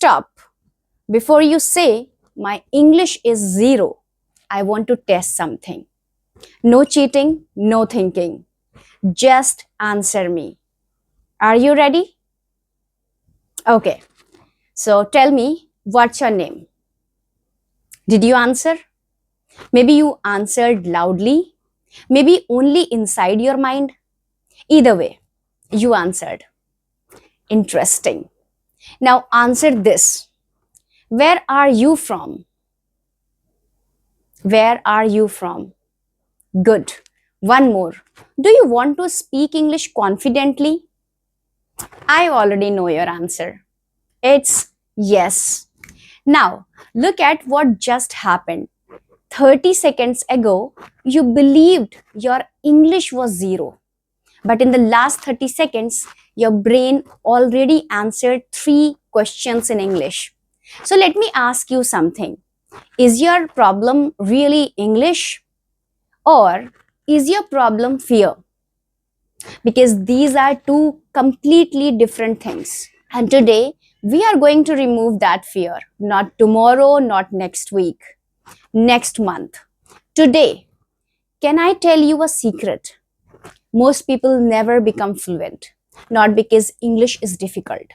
Stop. Before you say, my English is zero, I want to test something. No cheating, no thinking. Just answer me. Are you ready? Okay. So tell me, what's your name? Did you answer? Maybe you answered loudly. Maybe only inside your mind. Either way, you answered. Interesting. Now answer this. Where are you from? Where are you from? Good. One more. Do you want to speak English confidently? I already know your answer. It's yes. Now, look at what just happened. 30 seconds ago, you believed your English was zero. But in the last 30 seconds, your brain already answered 3 questions in English. So let me ask you something. Is your problem really English? Or is your problem fear? Because these are two completely different things. And today, we are going to remove that fear. Not tomorrow, not next week, next month. Today, can I tell you a secret? Most people never become fluent, not because English is difficult,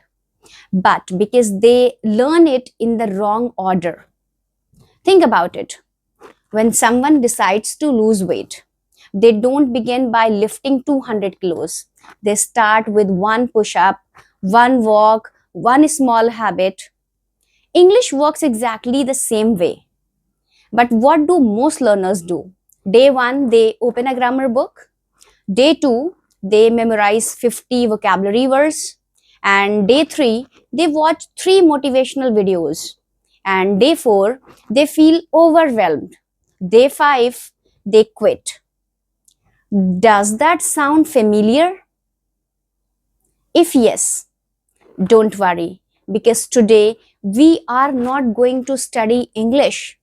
but because they learn it in the wrong order. Think about it. When someone decides to lose weight, they don't begin by lifting 200 kilos. They start with one push up, one walk, one small habit. English works exactly the same way. But what do most learners do? Day 1, they open a grammar book. Day 2, they memorize 50 vocabulary words. And day 3, they watch 3 motivational videos. And day 4, they feel overwhelmed. Day 5, they quit. Does that sound familiar? If yes, don't worry, because today we are not going to study English.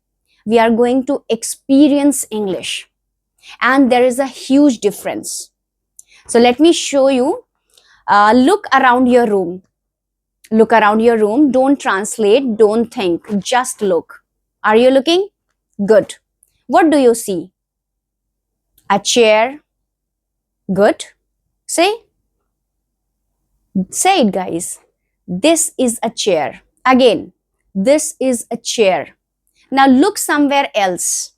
We are going to experience English. And there is a huge difference. So let me show you. Look around your room. Look around your room. Don't translate. Don't think. Just look. Are you looking? Good. What do you see? A chair. Good. Say it, guys. This is a chair. Again, this is a chair. Now look somewhere else.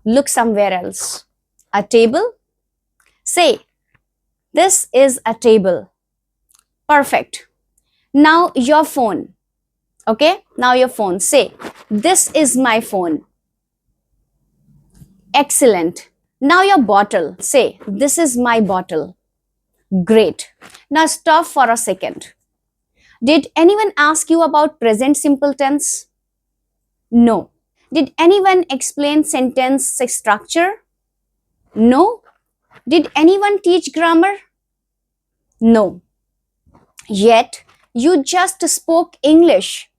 Look somewhere else. A table. Say, this is a table. Perfect. Now your phone. Okay, now your phone. Say, this is my phone. Excellent. Now your bottle. Say, this is my bottle. Great. Now stop for a second. Did anyone ask you about present simple tense? No. Did anyone explain sentence structure? No. Did anyone teach grammar? No. Yet, you just spoke English.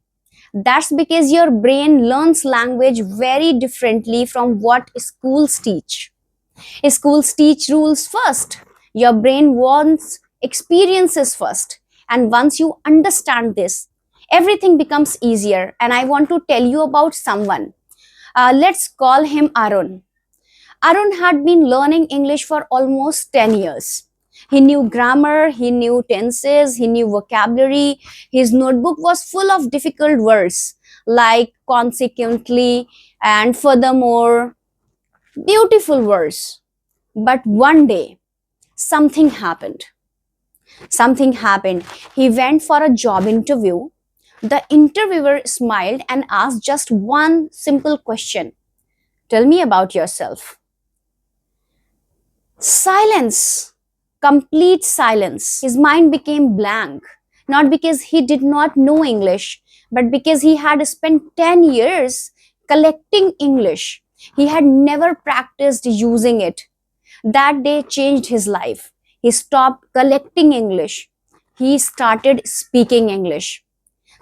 That's because your brain learns language very differently from what schools teach. Schools teach rules first. Your brain wants experiences first. And once you understand this, everything becomes easier. And I want to tell you about someone. Let's call him Arun. Arun had been learning English for almost 10 years. He knew grammar, he knew tenses, he knew vocabulary. His notebook was full of difficult words like consequently and furthermore, beautiful words. But one day, something happened. Something happened. He went for a job interview. The interviewer smiled and asked just one simple question. Tell me about yourself. Silence. Complete silence. His mind became blank. Not because he did not know English, but because he had spent 10 years collecting English. He had never practiced using it. That day changed his life. He stopped collecting English. He started speaking English.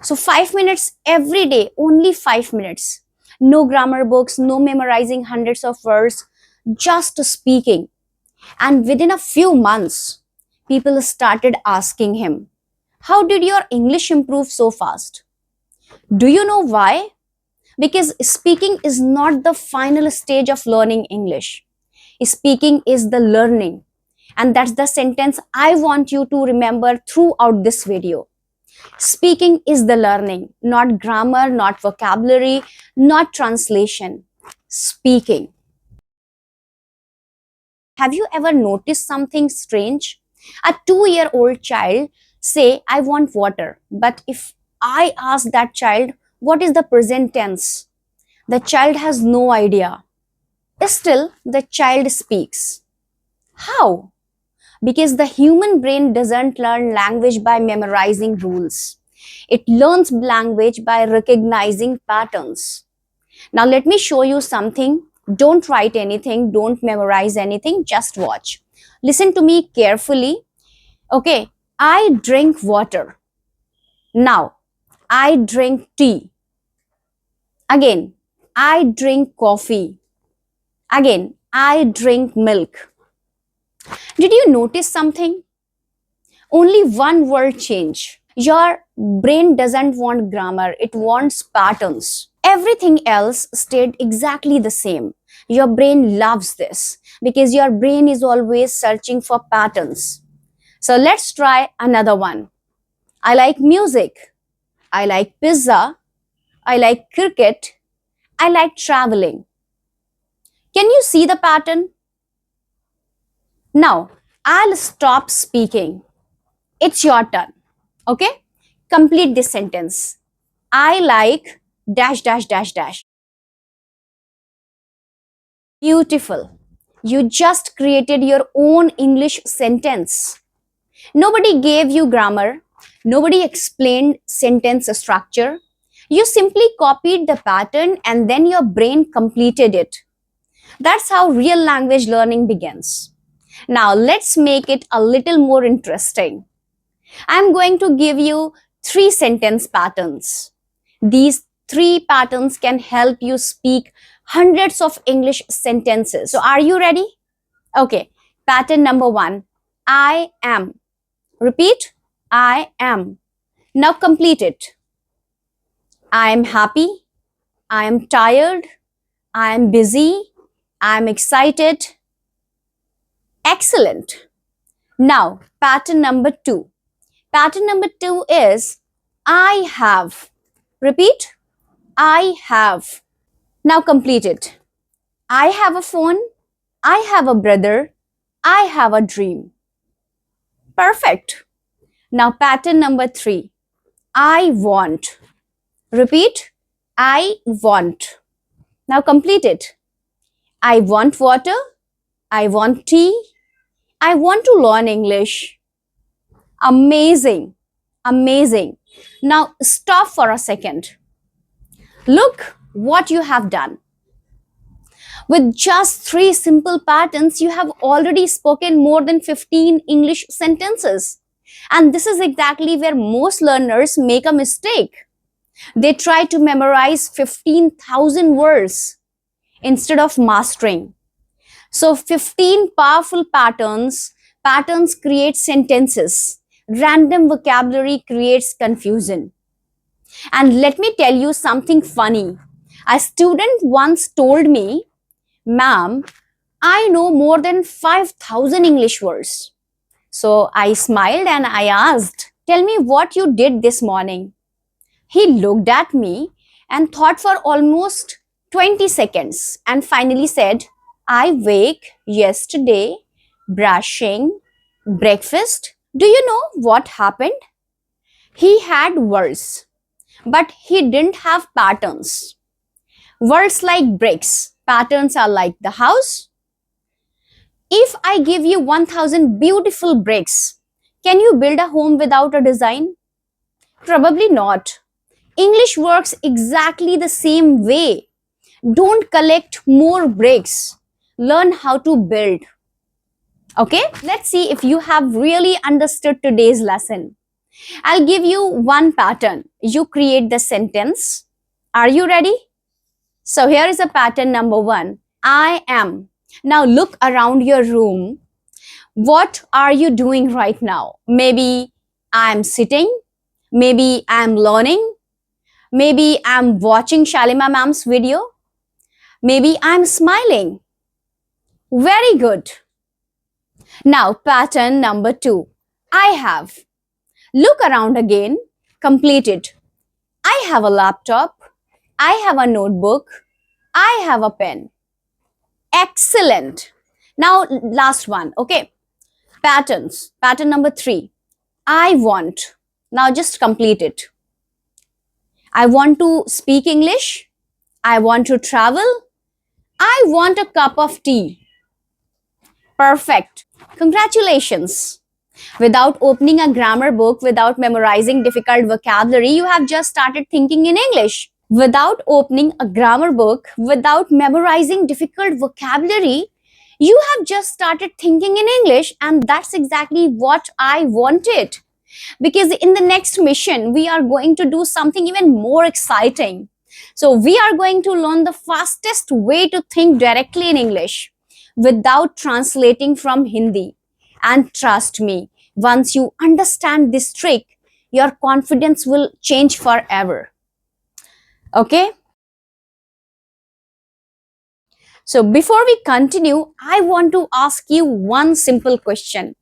So 5 minutes every day, only 5 minutes. No grammar books, no memorizing hundreds of words, just speaking. And within a few months, people started asking him, how did your English improve so fast? Do you know why? Because speaking is not the final stage of learning English. Speaking is the learning. And that's the sentence I want you to remember throughout this video. Speaking is the learning, not grammar, not vocabulary, not translation. Speaking. Have you ever noticed something strange? A 2-year-old child say, I want water. But if I ask that child, what is the present tense? The child has no idea. Still, the child speaks. How? Because the human brain doesn't learn language by memorizing rules. It learns language by recognizing patterns. Now, let me show you something. Don't write anything, don't memorize anything, just watch. Listen to me carefully. Okay, I drink water. Now, I drink tea. Again, I drink coffee. Again, I drink milk. Did you notice something? Only one word change. Your brain doesn't want grammar, it wants patterns. Everything else stayed exactly the same. Your brain loves this because your brain is always searching for patterns. So let's try another one. I like music. I like pizza. I like cricket. I like traveling. Can you see the pattern? Now, I'll stop speaking. It's your turn. Okay? Complete this sentence. I like dash dash dash dash. Beautiful. You just created your own English sentence. Nobody gave you grammar. Nobody explained sentence structure. You simply copied the pattern and then your brain completed it. That's how real language learning begins. Now let's make it a little more interesting. I'm going to give you 3 sentence patterns. These 3 patterns can help you speak hundreds of English sentences. So are you ready? Okay. Pattern number 1. I am. Repeat. I am. Now complete it. I am happy. I am tired. I am busy. I am excited. Excellent. Now, pattern number 2. Pattern number 2 is I have. Repeat. I have. Now complete it. I have a phone. I have a brother. I have a dream. Perfect. Now pattern number 3. I want. Repeat. I want. Now complete it. I want water. I want tea. I want to learn English. Amazing. Amazing. Now stop for a second. Look what you have done. With just 3 simple patterns, you have already spoken more than 15 English sentences. And this is exactly where most learners make a mistake. They try to memorize 15,000 words instead of mastering. So 15 powerful patterns create sentences. Random vocabulary creates confusion. And let me tell you something funny. A student once told me, Ma'am, I know more than 5,000 English words. So I smiled and I asked, Tell me what you did this morning. He looked at me and thought for almost 20 seconds and finally said, I wake yesterday, brushing, breakfast. Do you know what happened? He had words, but he didn't have patterns. Words like bricks, patterns are like the house. If I give you 1,000 beautiful bricks, can you build a home without a design? Probably not. English works exactly the same way. Don't collect more bricks. Learn how to build. Okay, let's see if you have really understood today's lesson. I'll give you one pattern. You create the sentence. Are you ready? So here is a pattern number 1. I am. Now look around your room. What are you doing right now? Maybe I'm sitting. Maybe I'm learning. Maybe I'm watching Shalima ma'am's video. Maybe I'm smiling. Very good. Now, pattern number 2. I have. Look around again. Complete it. I have a laptop. I have a notebook. I have a pen. Excellent. Now, last one. Okay. Patterns. Pattern number 3. I want. Now, just complete it. I want to speak English. I want to travel. I want a cup of tea. Perfect. Congratulations. Without opening a grammar book, without memorizing difficult vocabulary, you have just started thinking in English. Without opening a grammar book, without memorizing difficult vocabulary, you have just started thinking in English, and that's exactly what I wanted. Because in the next mission, we are going to do something even more exciting. So we are going to learn the fastest way to think directly in English without translating from Hindi. And trust me, once you understand this trick, your confidence will change forever. Okay? So before we continue, I want to ask you one simple question.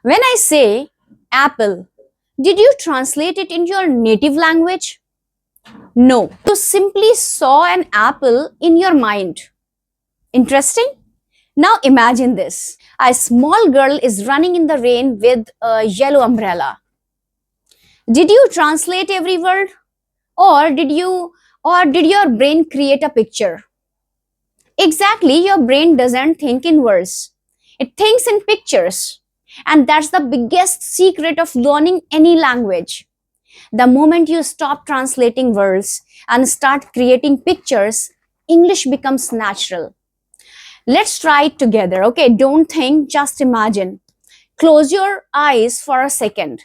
When I say apple, did you translate it in your native language? No. You simply saw an apple in your mind. Interesting? Now imagine this. A small girl is running in the rain with a yellow umbrella. Did you translate every word? Or did your brain create a picture? Exactly, your brain doesn't think in words. It thinks in pictures. And that's the biggest secret of learning any language. The moment you stop translating words and start creating pictures, English becomes natural. Let's try it together, okay? Don't think, just imagine. Close your eyes for a second.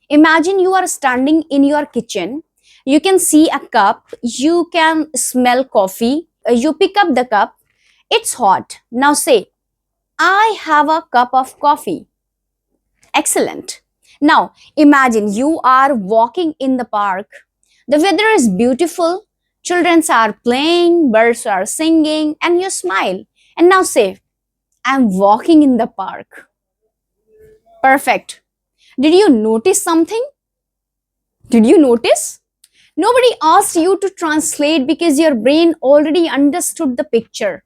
Imagine you are standing in your kitchen. You can see a cup. You can smell coffee. You pick up the cup. It's hot. Now say, I have a cup of coffee. Excellent. Now imagine you are walking in the park. The weather is beautiful. Children are playing, birds are singing, and you smile. And now say, I'm walking in the park. Perfect. Did you notice something? Did you notice? Nobody asked you to translate because your brain already understood the picture.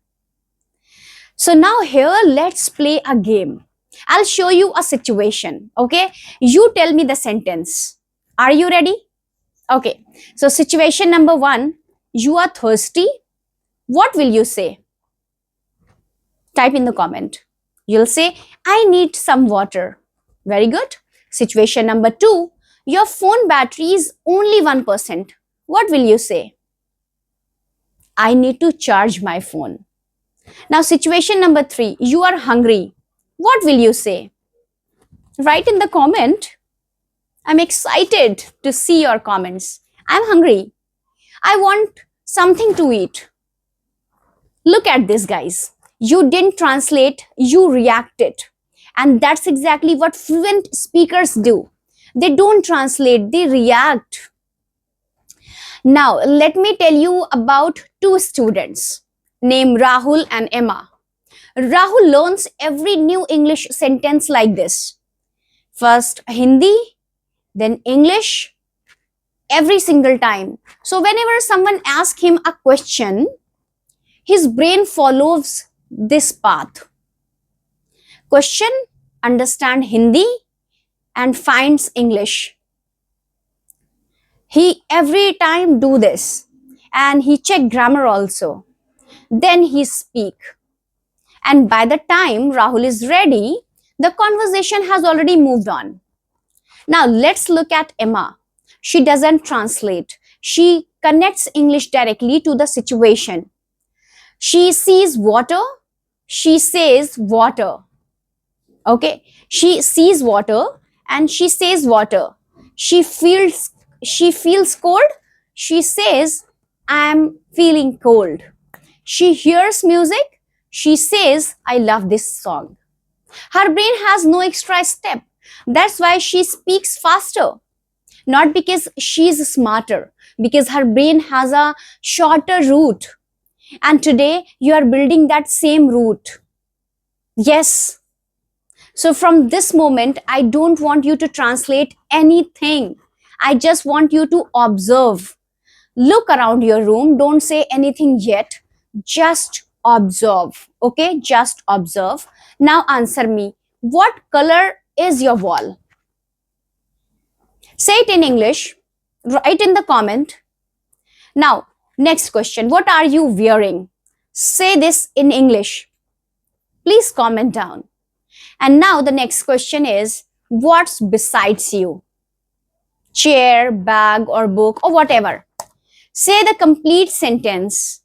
So now here, let's play a game. I'll show you a situation, okay? You tell me the sentence. Are you ready? Okay. So situation number 1, you are thirsty. What will you say? Type in the comment. You'll say, I need some water. Very good. Situation number 2, your phone battery is only 1%. What will you say? I need to charge my phone. Now, situation number 3, you are hungry. What will you say? Write in the comment. I'm excited to see your comments. I'm hungry. I want something to eat. Look at this, guys. You didn't translate, you reacted. And that's exactly what fluent speakers do. They don't translate, they react. Now, let me tell you about 2 students named Rahul and Emma. Rahul learns every new English sentence like this. First Hindi, then English, every single time. So whenever someone asks him a question, his brain follows this path. Question, understand Hindi, and finds English. He every time do this, and he check grammar also. Then he speak. And by the time Rahul is ready, the conversation has already moved on. Now let's look at Emma. She doesn't translate. She connects English directly to the situation. She sees water. She says water. Okay. She sees water and she says water. She feels cold. She says, I'm feeling cold. She hears music. She says, I love this song. Her brain has no extra step. That's why she speaks faster. Not because she's smarter, because her brain has a shorter route. And today you are building that same route. Yes. So from this moment, I don't want you to translate anything. I just want you to observe. Look around your room. Don't say anything yet. Just observe. Okay? Just observe. Now answer me. What color is your wall? Say it in English. Write in the comment. Now, next question. What are you wearing? Say this in English. Please comment down. And now the next question is, what's besides you? Chair, bag, or book, or whatever. Say the complete sentence.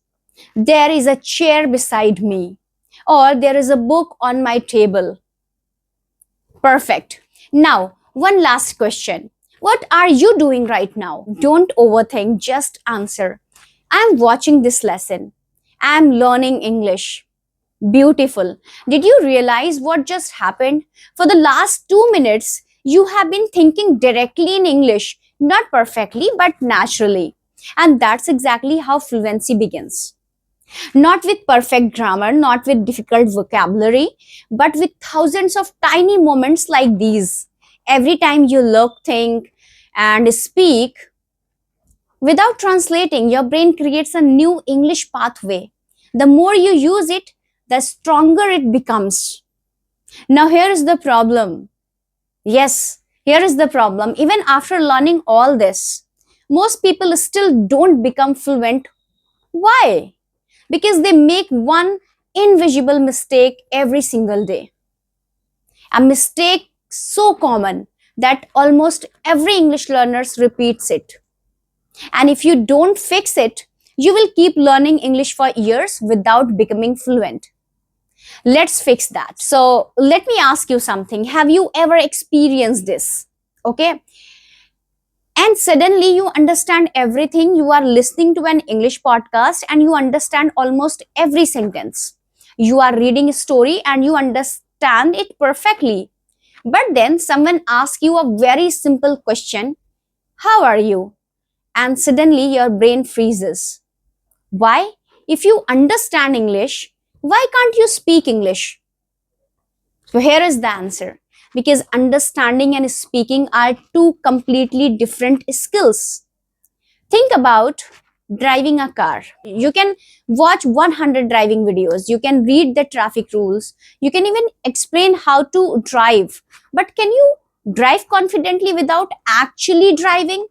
There is a chair beside me, or there is a book on my table. Perfect. Now, one last question. What are you doing right now? Don't overthink, just answer. I'm watching this lesson. I'm learning English. Beautiful. Did you realize what just happened? For the last 2 minutes, you have been thinking directly in English, not perfectly, but naturally. And that's exactly how fluency begins. Not with perfect grammar, not with difficult vocabulary, but with thousands of tiny moments like these. Every time you look, think, and speak, without translating, your brain creates a new English pathway. The more you use it, the stronger it becomes. Now, here is the problem. Yes, here is the problem. Even after learning all this, most people still don't become fluent. Why? Because they make one invisible mistake every single day. A mistake so common that almost every English learner repeats it. And if you don't fix it, you will keep learning English for years without becoming fluent. Let's fix that. So let me ask you something. Have you ever experienced this? Okay. And suddenly you understand everything. You are listening to an English podcast and you understand almost every sentence. You are reading a story and you understand it perfectly. But then someone asks you a very simple question. How are you? And suddenly your brain freezes. Why? If you understand English, why can't you speak English? So here is the answer. Because understanding and speaking are two completely different skills. Think about driving a car. You can watch 100 driving videos. You can read the traffic rules. You can even explain how to drive. But can you drive confidently without actually driving?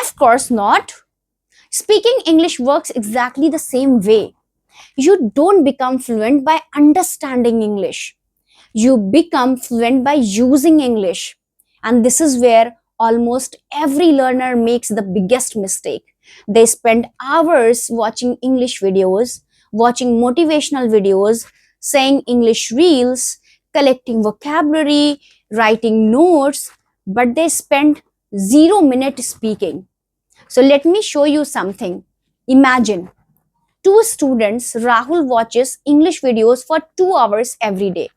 Of course not. Speaking English works exactly the same way. You don't become fluent by understanding English. You become fluent by using English. And this is where almost every learner makes the biggest mistake. They spend hours watching English videos, watching motivational videos, saying English reels, collecting vocabulary, writing notes, but they spend 0 minutes speaking. So let me show you something. Imagine two students. Rahul watches English videos for 2 hours every day,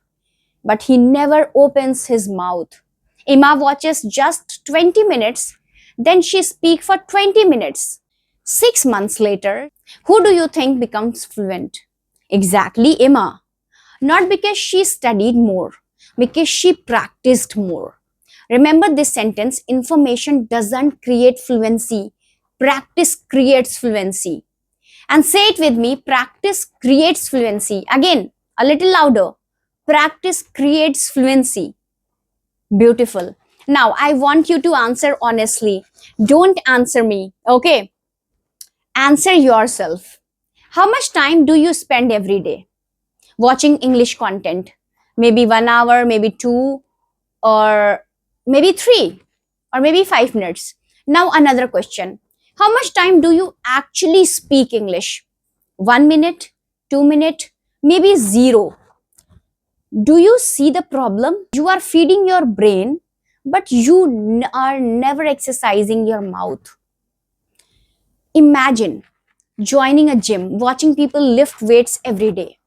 but he never opens his mouth. Emma watches just 20 minutes, then she speaks for 20 minutes. 6 months later, who do you think becomes fluent? Exactly, Emma. Not because she studied more, because she practiced more. Remember this sentence, information doesn't create fluency. Practice creates fluency. And say it with me, practice creates fluency. Again, a little louder. Practice creates fluency. Beautiful. Now, I want you to answer honestly. Don't answer me, okay? Answer yourself. How much time do you spend every day watching English content? Maybe 1 hour, maybe two, or maybe three, or maybe 5 minutes. Now, another question. How much time do you actually speak English? 1 minute, 2 minutes, maybe zero. Do you see the problem? You are feeding your brain, but you are never exercising your mouth. Imagine joining a gym, watching people lift weights every day,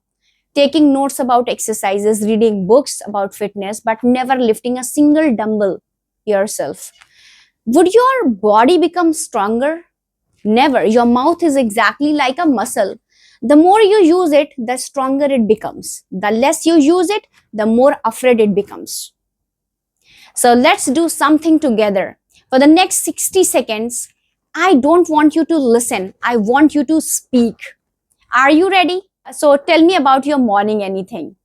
taking notes about exercises, reading books about fitness, but never lifting a single dumbbell yourself. Would your body become stronger? Never. Your mouth is exactly like a muscle. The more you use it, the stronger it becomes. The less you use it, the more afraid it becomes. So let's do something together. For the next 60 seconds, I don't want you to listen. I want you to speak. Are you ready? So tell me about your morning anything.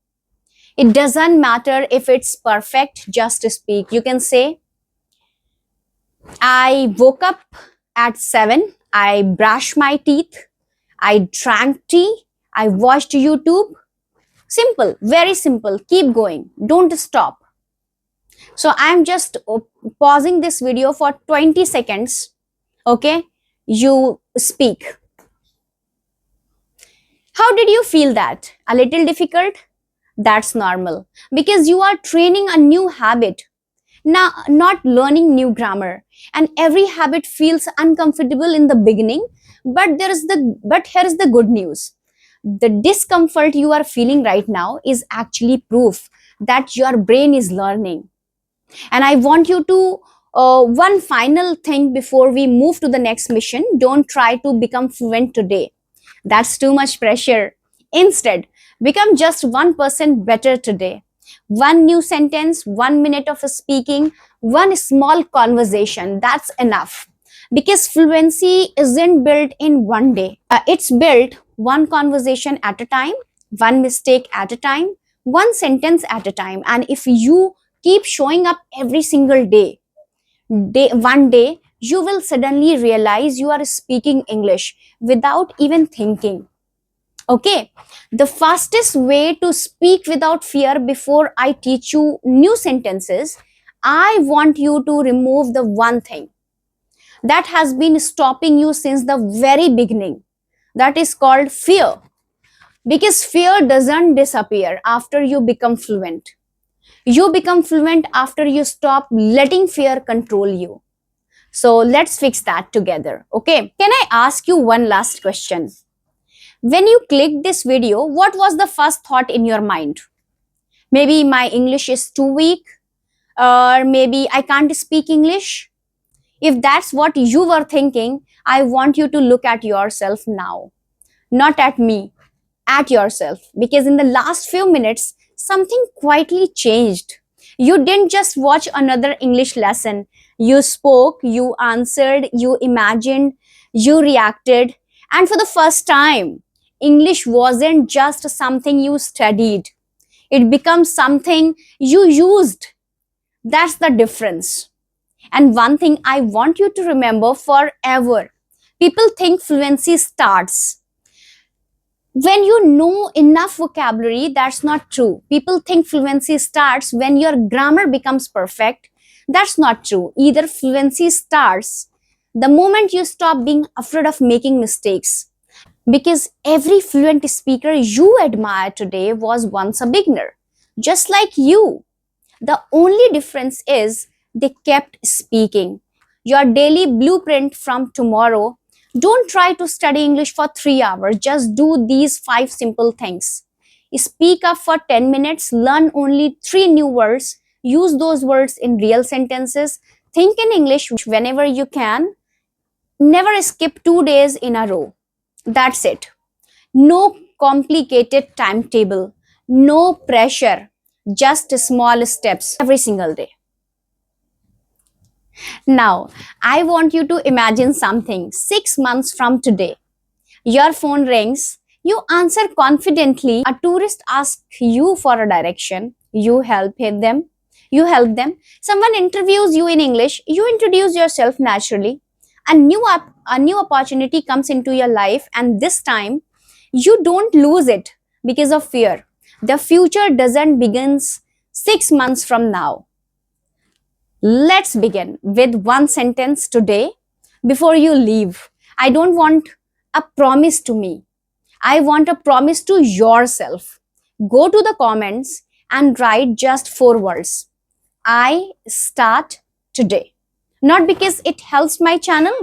It doesn't matter if it's perfect, just speak. You can say, I woke up at 7. I brushed my teeth. I drank tea. I watched YouTube. Simple, very simple. Keep going. Don't stop. So I'm just pausing this video for 20 seconds. Okay, you speak. How did you feel that? A little difficult? That's normal because you are training a new habit, now not learning new grammar. And every habit feels uncomfortable in the beginning, but here is the good news. The discomfort you are feeling right now is actually proof that your brain is learning. And I want you to, one final thing before we move to the next mission, don't try to become fluent today. That's too much pressure. Instead, become just 1% better today. One new sentence, 1 minute of speaking, one small conversation, that's enough. Because fluency isn't built in one day. It's built one conversation at a time, one mistake at a time, one sentence at a time. And if you keep showing up every single one day, you will suddenly realize you are speaking English without even thinking. Okay, the fastest way to speak without fear before I teach you new sentences, I want you to remove the one thing that has been stopping you since the very beginning. That is called fear. Because fear doesn't disappear after you become fluent. You become fluent after you stop letting fear control you. So let's fix that together. Okay. Can I ask you one last question? When you clicked this video, what was the first thought in your mind? Maybe my English is too weak, or maybe I can't speak English. If that's what you were thinking, I want you to look at yourself now, not at me, at yourself. Because in the last few minutes, something quietly changed. You didn't just watch another English lesson. You spoke, you answered, you imagined, you reacted. And for the first time, English wasn't just something you studied. It becomes something you used. That's the difference. And one thing I want you to remember forever. People think fluency starts when you know enough vocabulary. That's not true. People think fluency starts when your grammar becomes perfect. That's not true. Either fluency starts the moment you stop being afraid of making mistakes. Because every fluent speaker you admire today was once a beginner, just like you. The only difference is they kept speaking. Your daily blueprint from tomorrow. Don't try to study English for 3 hours. Just do these 5 simple things. Speak up for 10 minutes. Learn only 3 new words. Use those words in real sentences. Think in English whenever you can. Never skip 2 days in a row. That's it. No complicated timetable. No pressure. Just small steps every single day. Now, I want you to imagine something. 6 months from today, your phone rings, you answer confidently, a tourist asks you for a direction, you help them. Someone interviews you in English, you introduce yourself naturally. A new opportunity comes into your life, and this time you don't lose it because of fear. The future doesn't begins 6 months from now. Let's begin with one sentence today before you leave. I don't want a promise to me. I want a promise to yourself. Go to the comments and write just 4 words. I start today. Not because it helps my channel,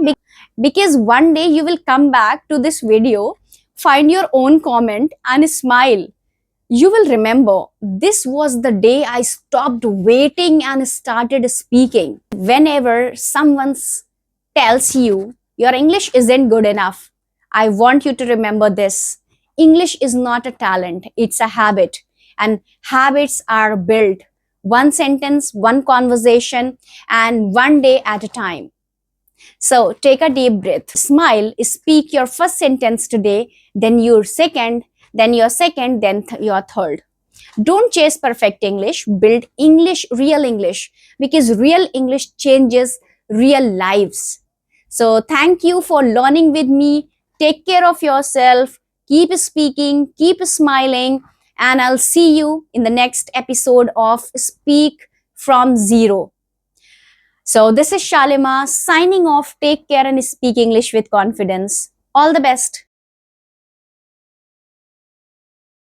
because one day you will come back to this video, find your own comment and smile. You will remember this was the day I stopped waiting and started speaking. Whenever someone tells you your English isn't good enough, I want you to remember this. English is not a talent, it's a habit. And habits are built one sentence, one conversation, and one day at a time. So take a deep breath, smile, speak your first sentence today, then your second, then your third. Don't chase perfect English, build English, real English, because real English changes real lives. So, thank you for learning with me. Take care of yourself, keep speaking, keep smiling, and I'll see you in the next episode of Speak from Zero. So, this is Shalima signing off. Take care and speak English with confidence. All the best.